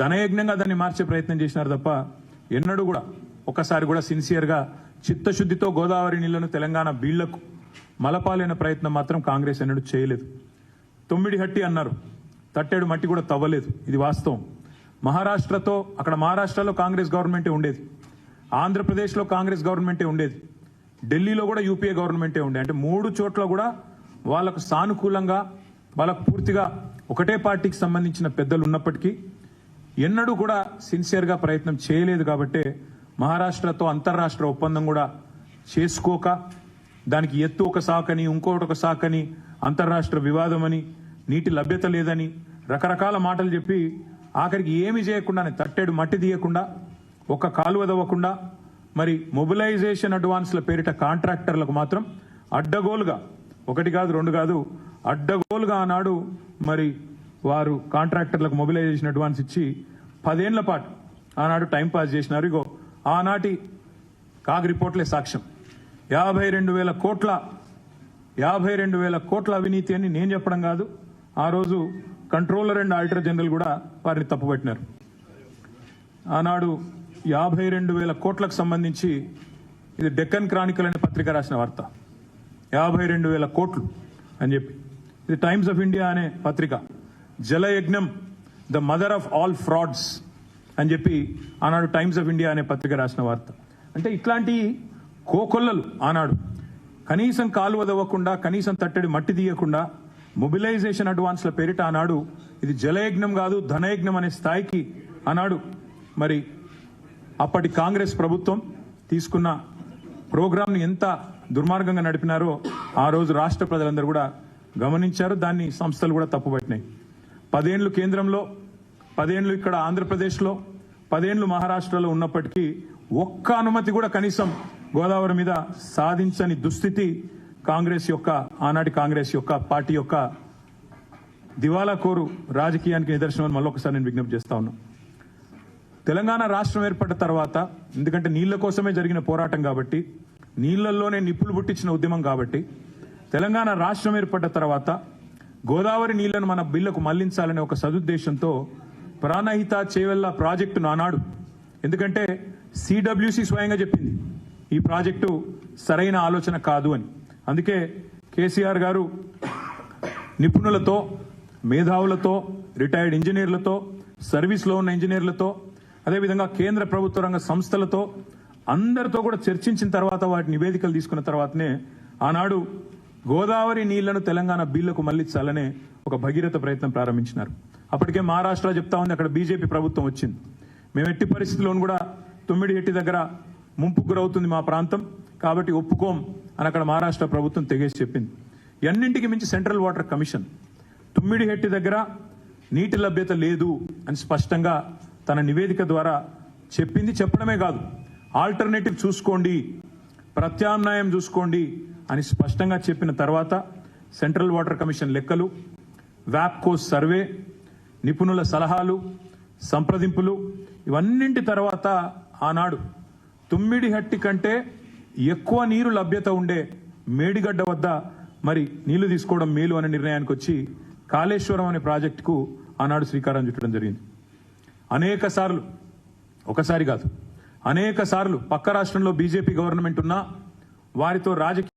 ధనయజ్ఞంగా దాన్ని మార్చే ప్రయత్నం చేసినారు తప్ప ఎన్నడూ కూడా ఒకసారి కూడా సిన్సియర్గా చిత్తశుద్ధితో గోదావరి నీళ్లను తెలంగాణ బీళ్లకు మలపాలైన ప్రయత్నం మాత్రం కాంగ్రెస్ ఎన్నడూ చేయలేదు. 9 హట్టి అన్నారు, తట్టేడు మట్టి కూడా తవ్వలేదు. ఇది వాస్తవం. మహారాష్ట్రలో కాంగ్రెస్ గవర్నమెంటే ఉండేది, ఆంధ్రప్రదేశ్లో కాంగ్రెస్ గవర్నమెంటే ఉండేది, ఢిల్లీలో కూడా యూపీఏ గవర్నమెంటే ఉండే. అంటే 3 చోట్ల కూడా వాళ్ళకు సానుకూలంగా వాళ్ళకు పూర్తిగా ఒకటే పార్టీకి సంబంధించిన పెద్దలు ఉన్నప్పటికీ ఎన్నడూ కూడా సిన్సియర్గా ప్రయత్నం చేయలేదు. కాబట్టి మహారాష్ట్రతో అంతర్రాష్ట్ర ఒప్పందం కూడా చేసుకోక దానికి ఎత్తు ఒక సాకని ఇంకోటి ఒక సాకని అంతర్రాష్ట్ర వివాదమని నీటి లభ్యత లేదని రకరకాల మాటలు చెప్పి ఆఖరికి ఏమి చేయకుండానే తట్టేడు మట్టి తీయకుండా ఒక కాలువ దవ్వకుండా మరి మొబిలైజేషన్ అడ్వాన్స్ల పేరిట కాంట్రాక్టర్లకు మాత్రం అడ్డగోలుగా 1 కాదు 2 కాదు అడ్డగోలుగా ఆనాడు మరి వారు కాంట్రాక్టర్లకు మొబిలైజేషన్ అడ్వాన్స్ ఇచ్చి 10 ఏళ్ల పాటు ఆనాడు టైంపాస్ చేసినారు. ఇగో ఆనాటి కాగ్ రిపోర్ట్లే సాక్ష్యం. 52,000 కోట్ల అవినీతి అని నేను చెప్పడం కాదు, ఆ రోజు కంట్రోలర్ అండ్ ఆడిటర్ జనరల్ కూడా వారిని తప్పుపట్టినారు. ఆనాడు 52,000 కోట్లకు సంబంధించి ఇది డెక్కన్ క్రానికల్ అనే పత్రిక రాసిన వార్త. 52,000 కోట్లు అని చెప్పి ఇది టైమ్స్ ఆఫ్ ఇండియా అనే పత్రిక Jalayagnam the mother of all frauds అని చెప్పి ఆనాడు టైమ్స్ ఆఫ్ ఇండియా అనే పత్రిక రాసిన వార్త. అంటే ఇట్లాంటి కోకొల్లలు ఆనాడు కనీసం కాలువ దవ్వకుండా కనీసం తట్టడి మట్టి తీయకుండా మొబిలైజేషన్ అడ్వాన్స్ల పేరిట ఆనాడు ఇది జలయజ్ఞం కాదు ధనయజ్ఞం అనే స్థాయికి ఆనాడు మరి అప్పటి కాంగ్రెస్ ప్రభుత్వం తీసుకున్న ప్రోగ్రాంని ఎంత దుర్మార్గంగా నడిపినారో ఆ రోజు రాష్ట్ర ప్రజలందరూ కూడా గమనించారు. దాన్ని సంస్థలు కూడా తప్పుపట్టినాయి. 10 ఏళ్లు కేంద్రంలో 10 ఏళ్లు ఇక్కడ ఆంధ్రప్రదేశ్లో 10 ఏళ్లు మహారాష్ట్రలో ఉన్నప్పటికీ ఒక్క అనుమతి కూడా కనీసం గోదావరి మీద సాధించని దుస్థితి కాంగ్రెస్ యొక్క ఆనాటి కాంగ్రెస్ యొక్క పార్టీ యొక్క దివాలా కోరు రాజకీయానికి నిదర్శనం మళ్ళొకసారి నేను విజ్ఞప్తి చేస్తా ఉన్నాను. తెలంగాణ రాష్ట్రం ఏర్పడ్డ తర్వాత ఎందుకంటే నీళ్ల కోసమే జరిగిన పోరాటం కాబట్టి నీళ్లలోనే నిప్పులు పుట్టించిన ఉద్యమం కాబట్టి తెలంగాణ రాష్ట్రం ఏర్పడ్డ తర్వాత గోదావరి నీళ్లను మన బిల్లకు మళ్లించాలనే ఒక సదుద్దేశంతో ప్రాణహిత చేవెళ్ల ప్రాజెక్టును ఆనాడు ఎందుకంటే సిడబ్ల్యూసి స్వయంగా చెప్పింది ఈ ప్రాజెక్టు సరైన ఆలోచన కాదు అని. అందుకే కేసీఆర్ గారు నిపుణులతో మేధావులతో రిటైర్డ్ ఇంజనీర్లతో సర్వీస్లో ఉన్న ఇంజనీర్లతో అదేవిధంగా కేంద్ర ప్రభుత్వ రంగ సంస్థలతో అందరితో కూడా చర్చించిన తర్వాత వాటి నివేదికలు తీసుకున్న తర్వాతనే ఆనాడు గోదావరి నీళ్లను తెలంగాణ బిల్లుకు మళ్లించాలనే ఒక భగీరథ ప్రయత్నం ప్రారంభించినారు. అప్పటికే మహారాష్ట్ర చెప్తా ఉంది అక్కడ బీజేపీ ప్రభుత్వం వచ్చింది. మేము ఎట్టి పరిస్థితుల్లోనూ కూడా 9 హెట్టి దగ్గర ముంపుకు గురవుతుంది మా ప్రాంతం కాబట్టి ఒప్పుకోం అని అక్కడ మహారాష్ట్ర ప్రభుత్వం తెగేసి చెప్పింది. ఎన్నింటికి మించి సెంట్రల్ వాటర్ కమిషన్ 9 హెట్టి దగ్గర నీటి లభ్యత లేదు అని స్పష్టంగా తన నివేదిక ద్వారా చెప్పింది. చెప్పడమే కాదు ఆల్టర్నేటివ్ చూసుకోండి ప్రత్యామ్నాయం చూసుకోండి అని స్పష్టంగా చెప్పిన తర్వాత సెంట్రల్ వాటర్ కమిషన్ లెక్కలు వ్యాప్కో సర్వే నిపుణుల సలహాలు సంప్రదింపులు ఇవన్నింటి తర్వాత ఆనాడు 9 హెట్టి కంటే ఎక్కువ నీరు లభ్యత ఉండే మేడిగడ్డ వద్ద మరి నీళ్లు తీసుకోవడం మేలు అనే నిర్ణయానికి వచ్చి కాళేశ్వరం అనే ప్రాజెక్టుకు ఆనాడు శ్రీకారం చుట్టడం జరిగింది. అనేక సార్లు ఒకసారి కాదు అనేక సార్లు పక్క రాష్ట్రంలో బీజేపీ గవర్నమెంట్ ఉన్నా వారితో రాజకీయ